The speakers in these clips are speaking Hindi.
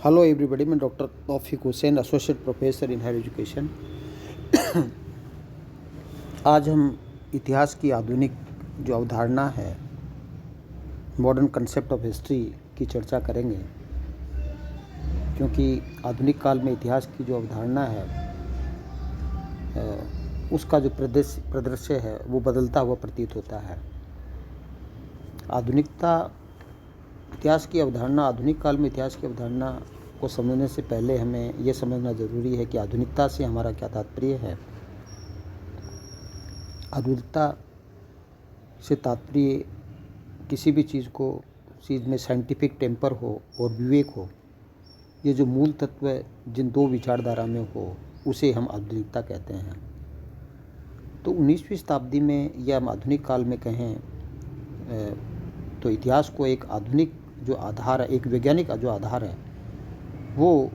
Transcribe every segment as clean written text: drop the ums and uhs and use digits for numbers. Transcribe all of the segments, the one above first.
हेलो एवरीबॉडी, मैं doctor Taufiq Hussain, associate professor in higher education. आज हम इतिहास की आधुनिक जो अवधारणा है, मॉडर्न कंसेप्ट ऑफ हिस्ट्री की चर्चा करेंगे, क्योंकि आधुनिक काल में इतिहास की जो अवधारणा है उसका जो प्रदृश्य है वो बदलता हुआ प्रतीत होता है। आधुनिक काल में इतिहास की अवधारणा को समझने से पहले हमें यह समझना ज़रूरी है कि आधुनिकता से हमारा क्या तात्पर्य है। आधुनिकता से तात्पर्य किसी भी चीज़ में साइंटिफिक टेम्पर हो और विवेक हो, ये जो मूल तत्व जिन दो विचारधारा में हो उसे हम आधुनिकता कहते हैं। तो 19वीं शताब्दी में या हम आधुनिक काल में कहें तो इतिहास को एक आधुनिक जो आधार है, एक वैज्ञानिक जो आधार है वो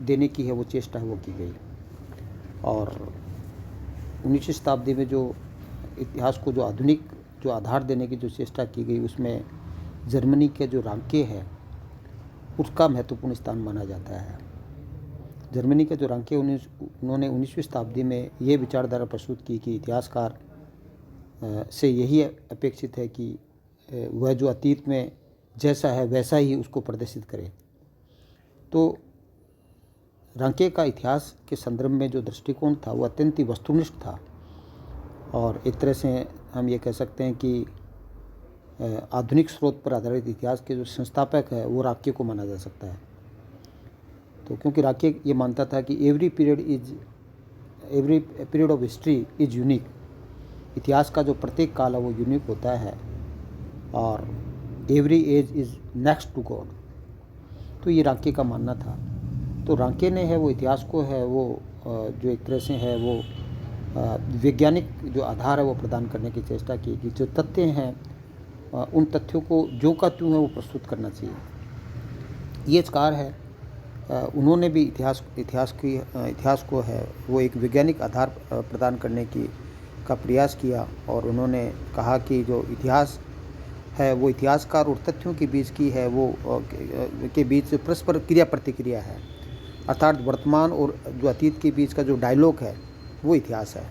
देने की है, वो चेष्टा वो की गई। और 19वीं शताब्दी में जो इतिहास को जो आधुनिक जो आधार देने की जो चेष्टा की गई, उसमें जर्मनी के जो रांके है उसका महत्वपूर्ण स्थान माना जाता है। जर्मनी के जो रांके उन्होंने 19वीं शताब्दी में ये विचारधारा प्रस्तुत की कि इतिहासकार से यही अपेक्षित है कि वह जो अतीत में जैसा है वैसा ही उसको प्रदर्शित करे। तो रांके का इतिहास के संदर्भ में जो दृष्टिकोण था वो अत्यंत ही वस्तुनिष्ठ था, और एक तरह से हम ये कह सकते हैं कि आधुनिक स्रोत पर आधारित इतिहास के जो संस्थापक है वो रांके को माना जा सकता है। तो क्योंकि रांके ये मानता था कि every period of history is unique, इतिहास का जो प्रत्येक काल है वो यूनिक होता है, और every age is next to God. तो ये रांके का मानना था। तो रांके ने है वो इतिहास को है वो जो एक तरह से है वो वैज्ञानिक जो आधार है वो प्रदान करने की चेष्टा की कि जो तथ्य हैं उन तथ्यों को जो का त्यों है वो प्रस्तुत करना चाहिए। ये इस्कार है, उन्होंने भी इतिहास को है वो एक वैज्ञानिक आधार प्रदान करने का प्रयास किया, और उन्होंने कहा कि जो इतिहास है वो इतिहासकार और तथ्यों के बीच की है वो के बीच परस्पर क्रिया प्रतिक्रिया है, अर्थात वर्तमान और जो अतीत के बीच का जो डायलॉग है वो इतिहास है।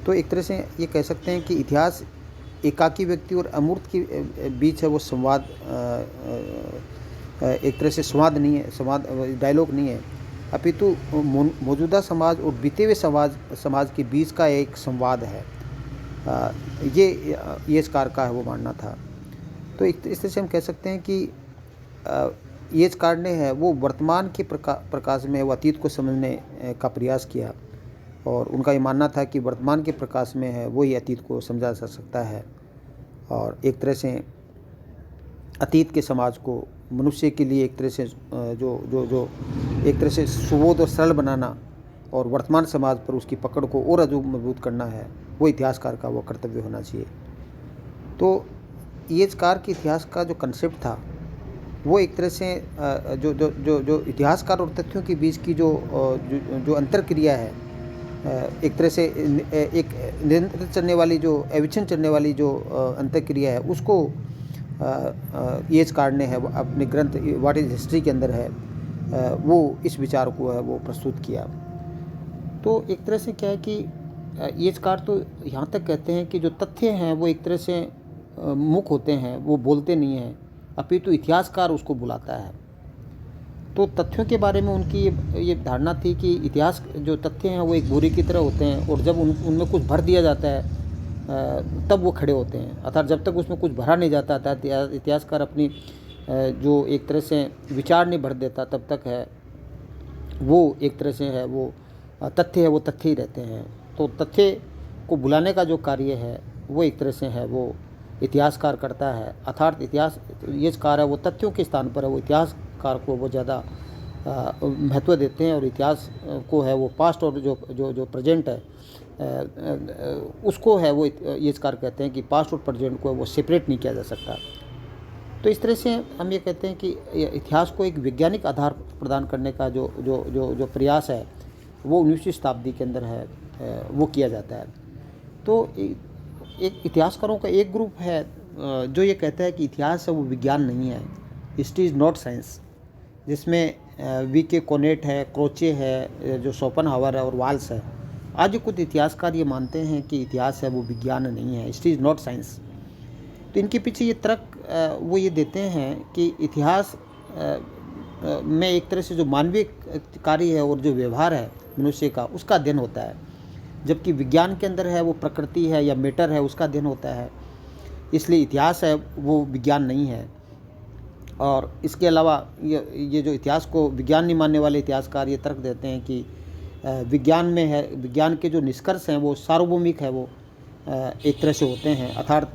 तो एक तरह से ये कह सकते हैं कि इतिहास एकाकी व्यक्ति और अमूर्त के बीच है वो संवाद, एक तरह से संवाद डायलॉग नहीं है, अपितु मौजूदा समाज और बीते हुए समाज के बीच का एक संवाद है। ये इस कार का है वो मानना था। तो इस तरह से हम कह सकते हैं कि ये इस कार ने है वो वर्तमान के प्रकाश में वो अतीत को समझने का प्रयास किया, और उनका ये मानना था कि वर्तमान के प्रकाश में है वो ही अतीत को समझा जा सकता है। और एक तरह से अतीत के समाज को मनुष्य के लिए एक तरह से जो एक तरह से सुबोध और सरल बनाना, और वर्तमान समाज पर उसकी पकड़ को और अधिक मजबूत करना है वो इतिहासकार का वो कर्तव्य होना चाहिए। तो ये कार के इतिहास का जो कंसेप्ट था वो एक तरह से जो इतिहासकार और तथ्यों के बीच की जो अंतरक्रिया है, एक तरह से एक निरंतर चलने वाली जो एविशन चलने वाली जो अंतरक्रिया है उसको ये कार ने है अपने ग्रंथ व्हाट इज हिस्ट्री के अंदर है वो इस विचार को है वो प्रस्तुत किया। तो एक तरह से क्या है कि ये कार तो यहाँ तक कहते हैं कि जो तथ्य हैं वो एक तरह से मुख होते हैं, वो बोलते नहीं हैं, अपितु इतिहासकार उसको बुलाता है। तो तथ्यों के बारे में उनकी ये धारणा थी कि इतिहास जो तथ्य हैं वो एक बोरी की तरह होते हैं, और जब उनमें कुछ भर दिया जाता है तब वो खड़े होते हैं, अर्थात जब तक उसमें कुछ भरा नहीं जाता था इतिहासकार अपनी जो एक तरह से विचार नहीं भर देता तब तक है वो एक तरह से है वो तथ्य है वो तथ्य ही रहते हैं। तो तथ्य को बुलाने का जो कार्य है वो एक तरह से है वो इतिहासकार करता है, अर्थात इतिहास ये कार्य है वो तथ्यों के स्थान पर है वो इतिहासकार को वो ज़्यादा महत्व देते हैं, और इतिहास को है वो पास्ट और जो प्रेजेंट है उसको है वो ये कार्य कहते हैं कि पास्ट और प्रेजेंट को वो सेपरेट नहीं किया जा सकता। तो इस तरह से हम ये कहते हैं कि इतिहास को एक वैज्ञानिक आधार प्रदान करने का जो प्रयास है वो 19वीं शताब्दी के अंदर है वो किया जाता है। तो एक इतिहासकारों का एक ग्रुप है जो ये कहता है कि इतिहास है वो विज्ञान नहीं है, हिस्ट्री इज़ नॉट साइंस। जिसमें वी के कोनेट है, क्रोचे है, जो शोपेनहावर है और वाल्स है। आज कुछ इतिहासकार ये मानते हैं कि इतिहास है वो विज्ञान नहीं है, इट इज़ नॉट साइंस। तो इनके पीछे ये तर्क वो ये देते हैं कि इतिहास में एक तरह से जो मानवीय कार्य है और जो व्यवहार है मनुष्य का, उसका अध्ययन होता है, जबकि विज्ञान के अंदर है वो प्रकृति है या मैटर है, उसका अध्ययन होता है। इसलिए इतिहास है वो विज्ञान नहीं है। और इसके अलावा ये जो इतिहास को विज्ञान नहीं मानने वाले इतिहासकार ये तर्क देते हैं कि विज्ञान में है, विज्ञान के जो निष्कर्ष हैं वो सार्वभौमिक है, वो एक तरह से होते हैं। अर्थात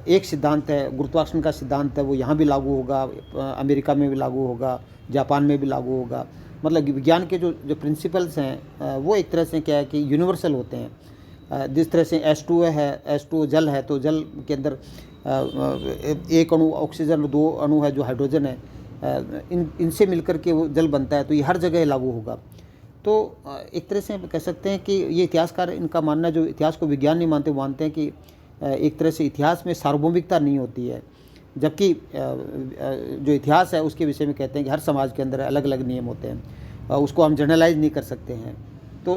एक सिद्धांत है, गुरुत्वाकर्षण का सिद्धांत है, वो यहाँ भी लागू होगा, अमेरिका में भी लागू होगा, जापान में भी लागू होगा। मतलब विज्ञान के जो प्रिंसिपल्स हैं वो एक तरह से क्या है कि यूनिवर्सल होते हैं। जिस तरह से H2 है, H2 जल है, तो जल के अंदर एक अणु ऑक्सीजन, 2 अणु है जो हाइड्रोजन है, इनसे मिलकर के वो जल बनता है, तो ये हर जगह लागू होगा। तो एक तरह से कह सकते हैं कि ये इतिहासकार, इनका मानना, जो इतिहास को विज्ञान नहीं मानते, मानते हैं कि एक तरह से इतिहास में सार्वभौमिकता नहीं होती है, जबकि जो इतिहास है उसके विषय में कहते हैं कि हर समाज के अंदर अलग अलग नियम होते हैं, उसको हम जनरलाइज नहीं कर सकते हैं। तो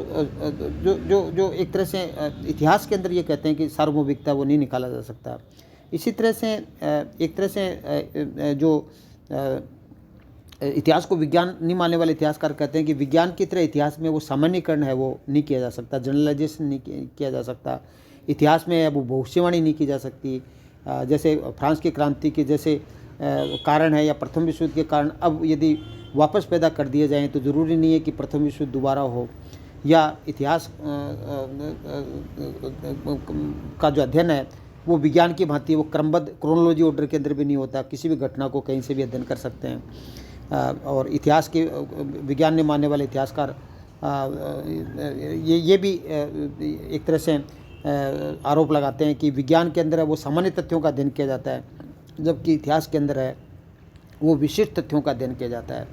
जो जो जो एक तरह से इतिहास के अंदर ये कहते हैं कि सार्वभौमिकता वो नहीं निकाला जा सकता। इसी तरह से एक तरह से जो इतिहास को विज्ञान नहीं मानने वाले इतिहासकार कहते हैं कि विज्ञान की तरह इतिहास में वो सामान्यकरण है वो नहीं किया जा सकता, जनरलाइजेशन नहीं किया जा सकता। इतिहास में वो भविष्यवाणी नहीं की जा सकती। जैसे फ्रांस की क्रांति के जैसे कारण है या प्रथम विश्व युद्ध के कारण अब यदि वापस पैदा कर दिए जाएं तो ज़रूरी नहीं है कि प्रथम विश्व युद्ध दोबारा हो। या इतिहास का जो अध्ययन है वो विज्ञान की भांति वो क्रमबद्ध क्रोनोलॉजी ऑर्डर के अंदर भी नहीं होता, किसी भी घटना को कहीं से भी अध्ययन कर सकते हैं। और इतिहास के विज्ञान नहीं मानने वाले इतिहासकार ये भी एक तरह से आरोप लगाते हैं कि विज्ञान के अंदर है वो सामान्य तथ्यों का अध्ययन किया जाता है, जबकि इतिहास के अंदर है वो विशिष्ट तथ्यों का अध्ययन किया जाता है।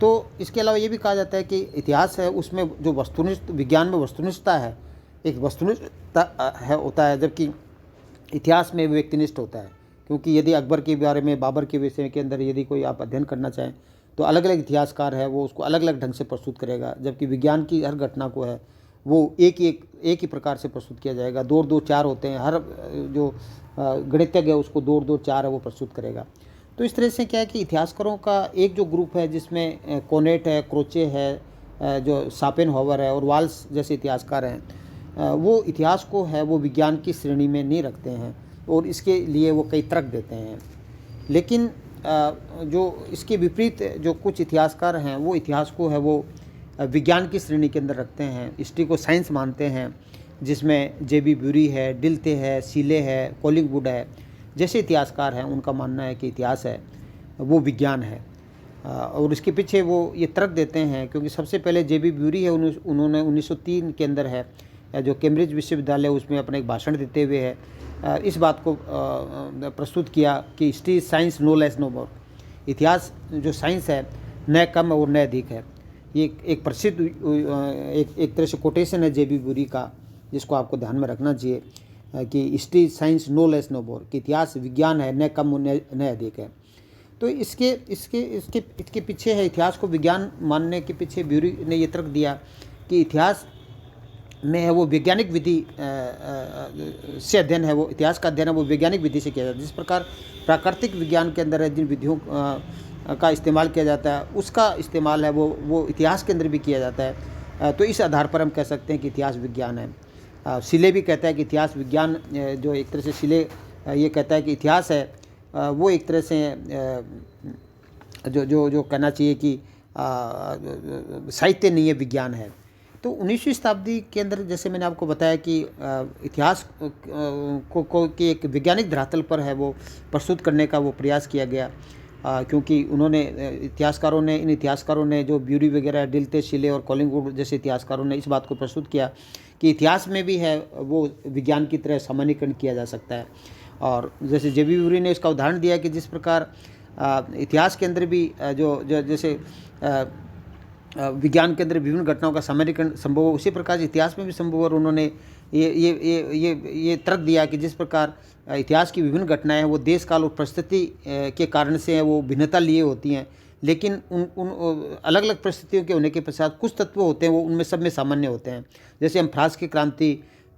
तो इसके अलावा ये भी कहा जाता है कि इतिहास है उसमें जो वस्तुनिष्ठ, विज्ञान में वस्तुनिष्ठता है, एक वस्तुनिष्ठता है होता है, जबकि इतिहास में व्यक्तिनिष्ठ होता है। क्योंकि यदि अकबर के बारे में, बाबर के विषय के अंदर यदि कोई आप अध्ययन करना चाहें तो अलग अलग इतिहासकार है वो उसको अलग अलग ढंग से प्रस्तुत करेगा, जबकि विज्ञान की हर घटना को है वो एक ही प्रकार से प्रस्तुत किया जाएगा। 2 और 2 4 होते हैं, हर जो गणितज्ञ है उसको 2 और 2 4 है वो प्रस्तुत करेगा। तो इस तरह से क्या है कि इतिहासकारों का एक जो ग्रुप है जिसमें कोनेट है, क्रोचे है, जो शोपेनहावर है और वाल्स जैसे इतिहासकार हैं, वो इतिहास को है वो विज्ञान की श्रेणी में नहीं रखते हैं और इसके लिए वो कई तर्क देते हैं। लेकिन जो इसके विपरीत जो कुछ इतिहासकार हैं वो इतिहास को है वो विज्ञान की श्रेणी के अंदर रखते हैं, हिस्ट्री को साइंस मानते हैं, जिसमें J.B. ब्यूरी है, डिल्थे है, सीले है, कोलिंगवुड है जैसे इतिहासकार हैं। उनका मानना है कि इतिहास है वो विज्ञान है। और इसके पीछे वो ये तर्क देते हैं क्योंकि सबसे पहले J.B. ब्यूरी है, उन्होंने 1903 के अंदर है जो कैम्ब्रिज विश्वविद्यालय उसमें अपने एक भाषण देते हुए है इस बात को प्रस्तुत किया कि history science no less no more, इतिहास जो साइंस है न कम और न अधिक है। ये एक प्रसिद्ध एक तरह से कोटेशन है J.B. ब्यूरी का, जिसको आपको ध्यान में रखना चाहिए कि history science no less no more, कि इतिहास विज्ञान है न कम न अधिक है। तो इसके पीछे है, इतिहास को विज्ञान मानने के पीछे ब्यूरी ने ये तर्क दिया कि इतिहास में है वो वैज्ञानिक विधि से अध्ययन है, वो इतिहास का अध्ययन है वो वैज्ञानिक विधि से किया जाता है। जिस प्रकार प्राकृतिक विज्ञान के अंदर है जिन विधियों का इस्तेमाल किया जाता है उसका इस्तेमाल है वो इतिहास के अंदर भी किया जाता है। तो इस आधार पर हम कह सकते हैं कि इतिहास विज्ञान है। सिले भी कहता है कि इतिहास विज्ञान, जो एक तरह से सिले ये कहता है कि इतिहास है वो एक तरह से जो कहना चाहिए कि साहित्य नहीं है, विज्ञान है। तो 19वीं शताब्दी के अंदर जैसे मैंने आपको बताया कि इतिहास को कि एक वैज्ञानिक धरातल पर है वो प्रस्तुत करने का वो प्रयास किया गया, क्योंकि इन इतिहासकारों ने जो ब्यूरी वगैरह, डिल्थे, शिले और कोलिंगवुड जैसे इतिहासकारों ने इस बात को प्रस्तुत किया कि इतिहास में भी है वो विज्ञान की तरह सामान्यीकरण किया जा सकता है। और जैसे J.B. ब्यूरी ने इसका उदाहरण दिया कि जिस प्रकार इतिहास के अंदर भी जैसे विज्ञान के अंदर विभिन्न घटनाओं का सामान्यीकरण संभव हो, उसी प्रकार इतिहास में भी संभव। और उन्होंने ये तर्क दिया कि जिस प्रकार इतिहास की विभिन्न घटनाएं हैं वो देश काल और परिस्थिति के कारण से वो भिन्नता लिए होती हैं, लेकिन उन उन अलग अलग परिस्थितियों के होने के पश्चात कुछ तत्व होते हैं वो उनमें सब में सामान्य होते हैं। जैसे हम फ्रांस की क्रांति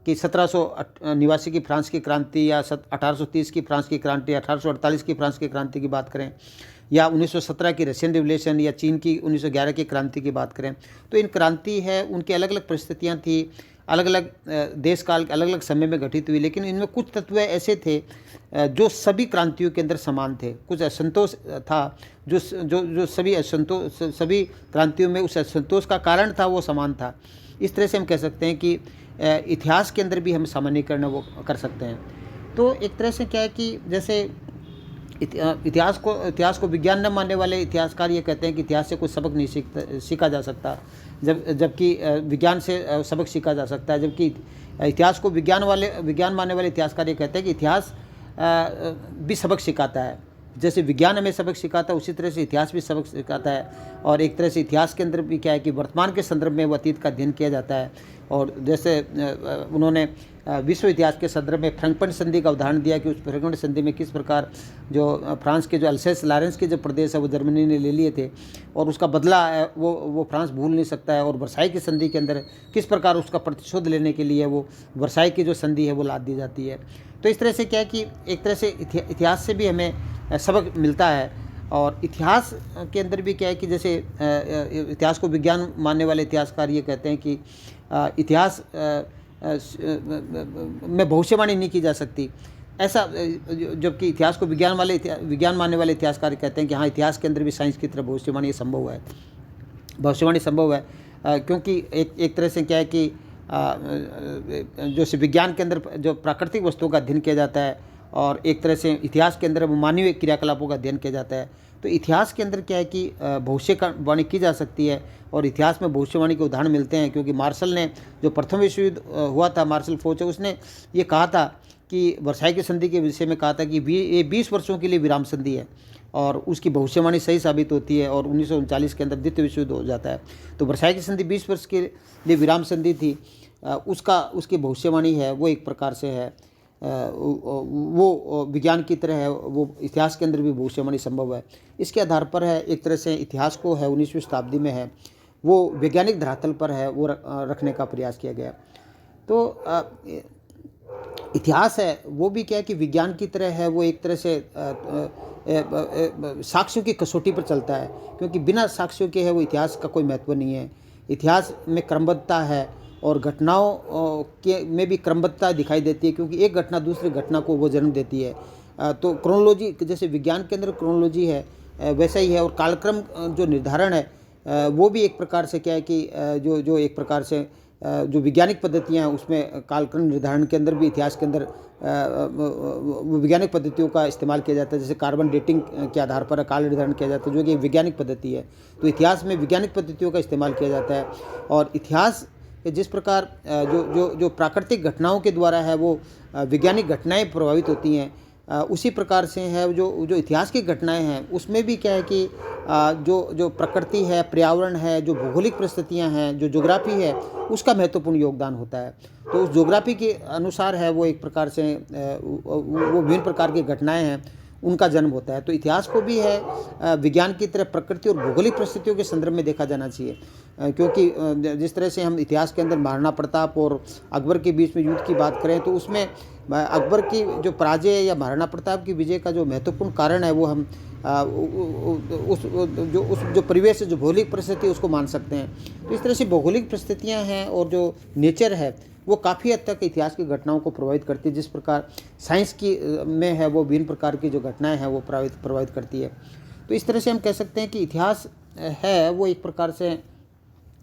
कि 1789 की फ्रांस की क्रांति या 1830 की फ्रांस की क्रांति, 1848 की फ्रांस की क्रांति की बात करें, या 1917 की रशियन रिवोल्यूशन या चीन की 1911 की क्रांति की बात करें, तो इन क्रांति है उनकी अलग अलग परिस्थितियाँ थी, अलग अलग देश काल के अलग अलग समय में घटित हुई, लेकिन इनमें कुछ तत्व ऐसे थे जो सभी क्रांतियों के अंदर समान थे। कुछ असंतोष था जो जो जो सभी असंतोष सभी क्रांतियों में उस असंतोष का कारण था वो समान था। इस तरह से हम कह सकते हैं कि इतिहास के अंदर भी हम सामान्यीकरण वो कर सकते हैं। तो एक तरह से क्या है कि जैसे इतिहास को विज्ञान न मानने वाले इतिहासकार ये कहते हैं कि इतिहास से कोई सबक नहीं सीखा जा सकता, जबकि विज्ञान से सबक सीखा जा सकता है। जबकि इतिहास को विज्ञान मानने वाले इतिहासकार ये कहते हैं कि इतिहास भी सबक सिखाता है। जैसे विज्ञान हमें सबक सिखाता है उसी तरह से इतिहास भी सबक सिखाता है। और एक तरह से इतिहास के अंदर भी क्या है कि वर्तमान के संदर्भ में वो अतीत का अध्ययन किया जाता है। और जैसे उन्होंने विश्व इतिहास के संदर्भ में फ्रैंकफर्ट संधि का उदाहरण दिया कि उस फ्रैंकफर्ट संधि में किस प्रकार जो फ्रांस के जो अल्सेस लॉरेंस के जो प्रदेश है वो जर्मनी ने ले लिए थे और उसका बदला वो फ्रांस भूल नहीं सकता है। और वर्साई की संधि के अंदर किस प्रकार उसका प्रतिशोध लेने के लिए वो वर्साई की जो संधि है वो लाद दी जाती है। तो इस तरह से क्या है कि एक तरह से इतिहास से भी हमें सबक मिलता है। और इतिहास के अंदर भी क्या है कि जैसे इतिहास को विज्ञान मानने वाले इतिहासकार ये कहते हैं कि इतिहास में भविष्यवाणी नहीं की जा सकती, ऐसा, जबकि इतिहास को विज्ञान मानने वाले इतिहासकार कहते हैं कि हाँ, इतिहास के अंदर भी साइंस की तरह भविष्यवाणी संभव है, क्योंकि एक तरह से क्या है कि जो विज्ञान के अंदर जो प्राकृतिक वस्तुओं का अध्ययन किया जाता है और एक तरह से इतिहास के अंदर मानवीय क्रियाकलापों का अध्ययन किया जाता है। तो इतिहास के अंदर क्या है कि भविष्यवाणी की जा सकती है और इतिहास में भविष्यवाणी के उदाहरण मिलते हैं। क्योंकि मार्शल ने जो प्रथम विश्व युद्ध हुआ था, मार्शल फोच, उसने ये कहा था कि वर्साई की संधि के विषय में कहा था कि ये 20 वर्षों के लिए विराम संधि है और उसकी भविष्यवाणी सही साबित होती है और 1939 के अंदर द्वितीय विश्व युद्ध हो जाता है। तो वर्साई की संधि 20 वर्ष के लिए विराम संधि थी, उसकी भविष्यवाणी है वो एक प्रकार से है, वो विज्ञान की तरह है, वो इतिहास के अंदर भी भविष्यवाणी संभव है। इसके आधार पर है एक तरह से इतिहास को है 19वीं शताब्दी में है वो वैज्ञानिक धरातल पर है वो रखने का प्रयास किया गया। तो इतिहास है वो भी क्या है कि विज्ञान की तरह है, वो एक तरह से साक्ष्यों की कसौटी पर चलता है, क्योंकि बिना साक्ष्यों के है वो इतिहास का कोई महत्व नहीं है। इतिहास में क्रमबद्धता है और घटनाओं के में भी क्रमबद्धता दिखाई देती है, क्योंकि एक घटना दूसरी घटना को वो जन्म देती है। तो क्रोनोलॉजी, जैसे विज्ञान के अंदर क्रोनोलॉजी है वैसा ही है, और कालक्रम जो निर्धारण है वो भी एक प्रकार से क्या है कि जो एक प्रकार से जो वैज्ञानिक पद्धतियाँ हैं उसमें कालक्रम निर्धारण के अंदर भी इतिहास के अंदर वैज्ञानिक पद्धतियों का इस्तेमाल किया जाता है। जैसे कार्बन डेटिंग के आधार पर काल निर्धारण किया जाता है, जो कि वैज्ञानिक पद्धति है। तो इतिहास में वैज्ञानिक पद्धतियों का इस्तेमाल किया जाता है। और इतिहास जिस प्रकार जो प्राकृतिक घटनाओं के द्वारा है वो वैज्ञानिक घटनाएं प्रभावित होती हैं, उसी प्रकार से है जो इतिहास की घटनाएं हैं उसमें भी क्या है कि जो प्रकृति है, पर्यावरण है, जो भौगोलिक परिस्थितियां हैं, जो ज्योग्राफी है, उसका महत्वपूर्ण योगदान होता है। तो उस ज्योग्राफी के अनुसार है वो एक प्रकार से वो विभिन्न प्रकार की घटनाएं हैं उनका जन्म होता है। तो इतिहास को भी है विज्ञान की तरह प्रकृति और भौगोलिक परिस्थितियों के संदर्भ में देखा जाना चाहिए, क्योंकि जिस तरह से हम इतिहास के अंदर महाराणा प्रताप और अकबर के बीच में युद्ध की बात करें तो उसमें अकबर की जो पराजय या महाराणा प्रताप की विजय का जो महत्वपूर्ण कारण है वो हम जो परिवेश, जो भौगोलिक परिस्थिति उसको मान सकते हैं। तो इस तरह से भौगोलिक परिस्थितियाँ हैं और जो नेचर है वो काफ़ी हद तक इतिहास की घटनाओं को प्रभावित करती है। जिस प्रकार साइंस की में है वो विभिन्न प्रकार की जो घटनाएं हैं वो प्रभावित करती है। तो इस तरह से हम कह सकते हैं कि इतिहास है वो एक प्रकार से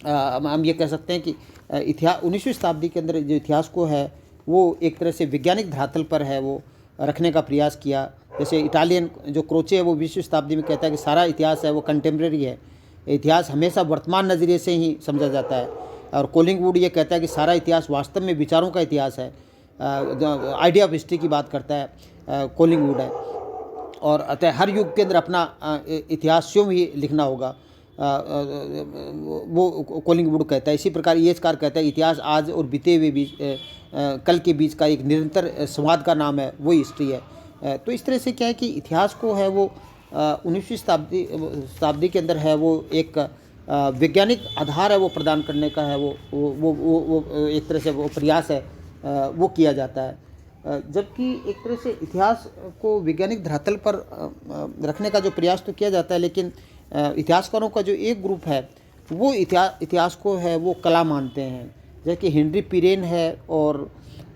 हम ये कह सकते हैं कि इतिहास 19वीं शताब्दी के अंदर जो इतिहास को है वो एक तरह से वैज्ञानिक धरातल पर है वो रखने का प्रयास किया। जैसे इटालियन जो क्रोचे है वो 20वीं शताब्दी में कहता है कि सारा इतिहास है वो कंटेम्प्रेरी है, इतिहास हमेशा वर्तमान नज़रिए से ही समझा जाता है। और कोलिंगवुड ये कहता है कि सारा इतिहास वास्तव में विचारों का इतिहास है, आइडिया ऑफ हिस्ट्री की बात करता है कोलिंगवुड है। और अतः हर युग के अंदर अपना इतिहास स्वयं ही लिखना होगा, वो कोलिंगवुड कहता है। इसी प्रकार ईएसकार कहता है इतिहास आज और बीते हुए कल के बीच का एक निरंतर संवाद का नाम है, वो हिस्ट्री है। तो इस तरह से क्या है कि इतिहास को है वो 19वीं शताब्दी के अंदर है, वो एक वैज्ञानिक आधार है वो प्रदान करने का है, वो एक तरह से वो प्रयास है वो किया जाता है। जबकि एक तरह से इतिहास को वैज्ञानिक धरातल पर रखने का जो प्रयास तो किया जाता है, लेकिन इतिहासकारों का जो एक ग्रुप है वो इतिहास को है वो कला मानते हैं। जैसे कि हेनरी पिरेन है और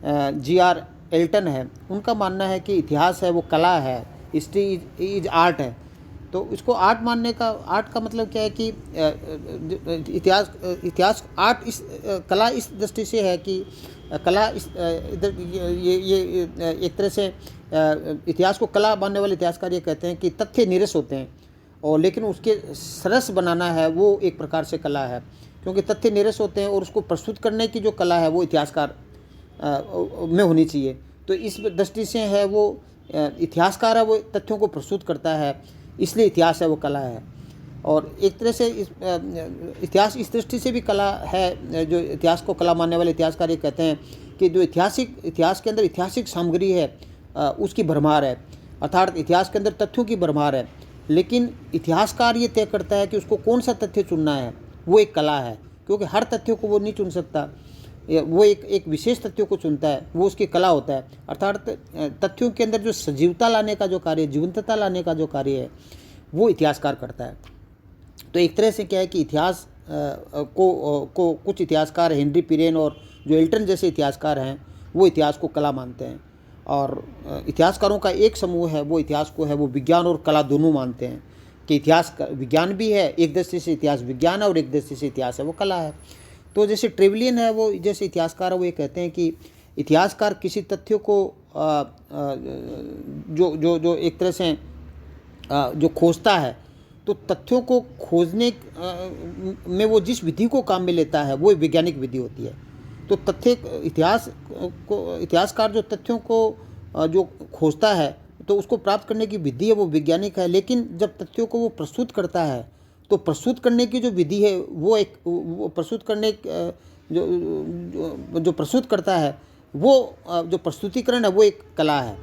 जी.आर. एल्टन है, उनका मानना है कि इतिहास है वो कला है, हिस्ट्री इज आर्ट है। तो इसको आर्ट मानने का, आर्ट का मतलब क्या है कि इतिहास आर्ट इस कला इस दृष्टि से है कि कला इस ये एक तरह से इतिहास को कला मानने वाले इतिहासकार ये कहते हैं कि तथ्य नीरस होते हैं, और लेकिन उसके सरस बनाना है वो एक प्रकार से कला है, क्योंकि तथ्य नीरस होते हैं और उसको प्रस्तुत करने की जो कला है वो इतिहासकार में होनी चाहिए। तो इस दृष्टि से है वो इतिहासकार है वो तथ्यों को प्रस्तुत करता है, इसलिए इतिहास है वो कला है। और एक तरह से इतिहास इस दृष्टि से भी कला है, जो इतिहास को कला मानने वाले इतिहासकार ये कहते हैं कि जो इतिहास के अंदर ऐतिहासिक सामग्री है उसकी भरमार है, अर्थात इतिहास के अंदर तथ्यों की भरमार है, लेकिन इतिहासकार ये तय करता है कि उसको कौन सा तथ्य चुनना है, वो एक कला है, क्योंकि हर तथ्य को वो नहीं चुन सकता, वो एक विशेष तथ्यों को चुनता है, वो उसकी कला होता है। अर्थात तथ्यों के अंदर जो सजीवता लाने का जो कार्य, जीवंतता लाने का जो कार्य है वो इतिहासकार करता है। तो एक तरह से क्या है कि इतिहास को कुछ इतिहासकार, हेनरी पिरेन और जो एल्टन जैसे इतिहासकार हैं, वो इतिहास को कला मानते हैं, और इतिहासकारों का एक समूह है वो इतिहास को है वो विज्ञान और कला दोनों मानते हैं कि इतिहास विज्ञान भी है, एक दृष्टि से इतिहास विज्ञान है और एक दृष्टि से इतिहास है वो कला है। तो जैसे ट्रेवलियन है वो जैसे इतिहासकार है वो ये कहते हैं कि इतिहासकार किसी तथ्यों को जो एक तरह से जो खोजता है, तो तथ्यों को खोजने में वो जिस विधि को काम में लेता है वो वैज्ञानिक विधि होती है। तो इतिहासकार जो तथ्यों को जो खोजता है तो उसको प्राप्त करने की विधि है वो वैज्ञानिक है, लेकिन जब तथ्यों को वो प्रस्तुत करता है तो प्रस्तुत करने की जो विधि है वो प्रस्तुत करने जो प्रस्तुत करता है वो जो प्रस्तुतिकरण है वो एक कला है।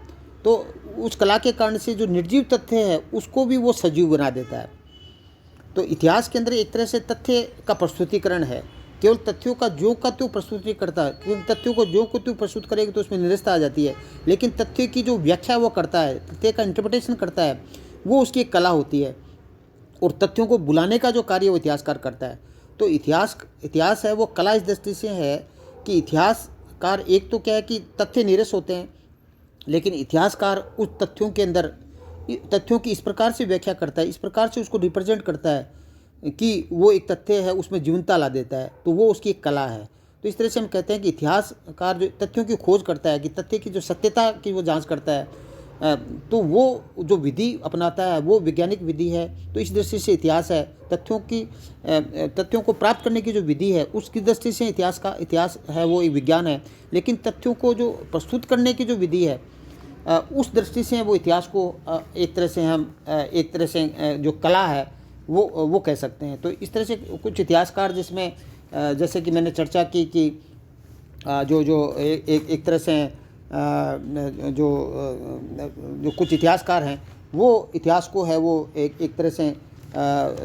तो उस कला के कारण से जो निर्जीव तथ्य है उसको भी वो सजीव बना देता है। तो इतिहास के अंदर एक तरह से तथ्य का प्रस्तुतिकरण है, केवल तथ्यों का जो का त्यों प्रस्तुति करता है, क्योंकि तथ्यों को जो को त्यों प्रस्तुत करेगा तो उसमें निरस्ता आ जाती है, लेकिन तथ्य की जो व्याख्या वो करता है, तथ्य का इंटरप्रिटेशन करता है, वो उसकी एक कला होती है, और तथ्यों को बुलाने का जो कार्य वो इतिहासकार करता है। तो इतिहास है वो कला इस दृष्टि से है कि इतिहासकार एक तो क्या है कि तथ्य नीरस होते हैं, लेकिन इतिहासकार उस तथ्यों के अंदर तथ्यों की इस प्रकार से व्याख्या करता है, इस प्रकार से उसको रिप्रेजेंट करता है कि वो एक तथ्य है उसमें जीवंतता ला देता है, तो वो उसकी एक कला है। तो इस तरह से हम कहते हैं कि इतिहासकार जो तथ्यों की खोज करता है, कि तथ्य की जो सत्यता की वो जांच करता है, तो वो जो विधि अपनाता है वो वैज्ञानिक विधि है। तो इस दृष्टि से इतिहास है तथ्यों को प्राप्त करने की जो विधि है उसकी दृष्टि से इतिहास है वो एक विज्ञान है, लेकिन तथ्यों को जो प्रस्तुत करने की जो विधि है उस दृष्टि से वो इतिहास को एक तरह से जो कला है वो कह सकते हैं। तो इस तरह से कुछ इतिहासकार जिसमें जैसे कि मैंने चर्चा की कि जो एक तरह से जो कुछ इतिहासकार हैं वो इतिहास को है वो एक तरह से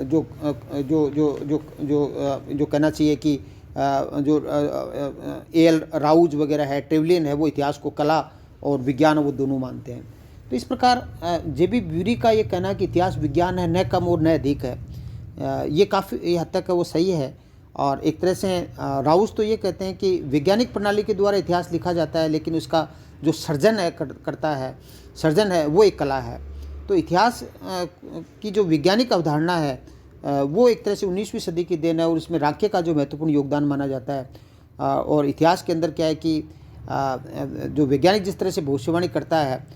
जो कहना चाहिए कि जो A.L. राउज वगैरह है, ट्रेवलियन है, वो इतिहास को कला और विज्ञान वो दोनों मानते हैं। तो इस प्रकार J.B. ब्यूरी का ये कहना कि इतिहास विज्ञान है, न कम और न अधिक है, ये काफ़ी हद तक वो सही है। और एक तरह से राउज तो ये कहते हैं कि वैज्ञानिक प्रणाली के द्वारा इतिहास लिखा जाता है, लेकिन उसका जो सर्जन है वो एक कला है। तो इतिहास की जो वैज्ञानिक अवधारणा है वो एक तरह से 19वीं सदी की देन है, और इसमें रांके का जो महत्वपूर्ण योगदान माना जाता है। और इतिहास के अंदर क्या है कि जो वैज्ञानिक जिस तरह से भविष्यवाणी करता है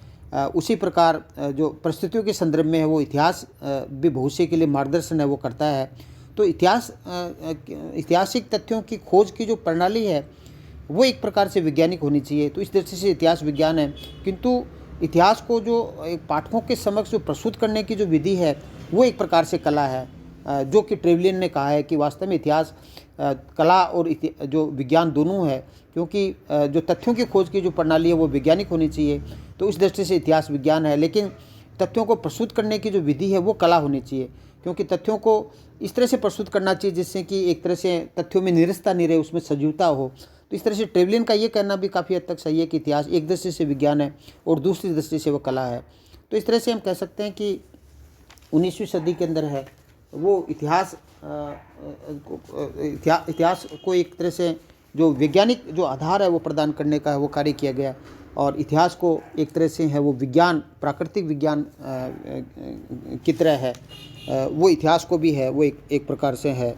उसी प्रकार जो परिस्थितियों के संदर्भ में है वो इतिहास भी भविष्य के लिए मार्गदर्शन है वो करता है। तो ऐतिहासिक तथ्यों की खोज की जो प्रणाली है वो एक प्रकार से वैज्ञानिक होनी चाहिए। तो इस दृष्टि से इतिहास विज्ञान है, किंतु इतिहास को जो पाठकों के समक्ष जो प्रस्तुत करने की जो विधि है वो एक प्रकार से कला है, जो कि ट्रेवलियन ने कहा है कि वास्तव में इतिहास कला और जो विज्ञान दोनों है, क्योंकि जो तथ्यों की खोज की जो प्रणाली है वो वैज्ञानिक होनी चाहिए। तो इस दृष्टि से इतिहास विज्ञान है, लेकिन तथ्यों को प्रस्तुत करने की जो विधि है वो कला होनी चाहिए, क्योंकि तथ्यों को इस तरह से प्रस्तुत करना चाहिए जिससे कि एक तरह से तथ्यों में निरसता नहीं रहे, उसमें सजीवता हो। तो इस तरह से ट्रेवलियन का ये कहना भी काफ़ी हद तक सही है कि इतिहास एक दृष्टि से विज्ञान है और दूसरी दृष्टि से वो कला है। तो इस तरह से हम कह सकते हैं कि 19वीं सदी के अंदर है वो इतिहास को एक तरह से जो वैज्ञानिक जो आधार है वो प्रदान करने का है वो कार्य किया गया, और इतिहास को एक तरह से है वो विज्ञान, प्राकृतिक विज्ञान की तरह है, वो इतिहास को भी है वो एक प्रकार से है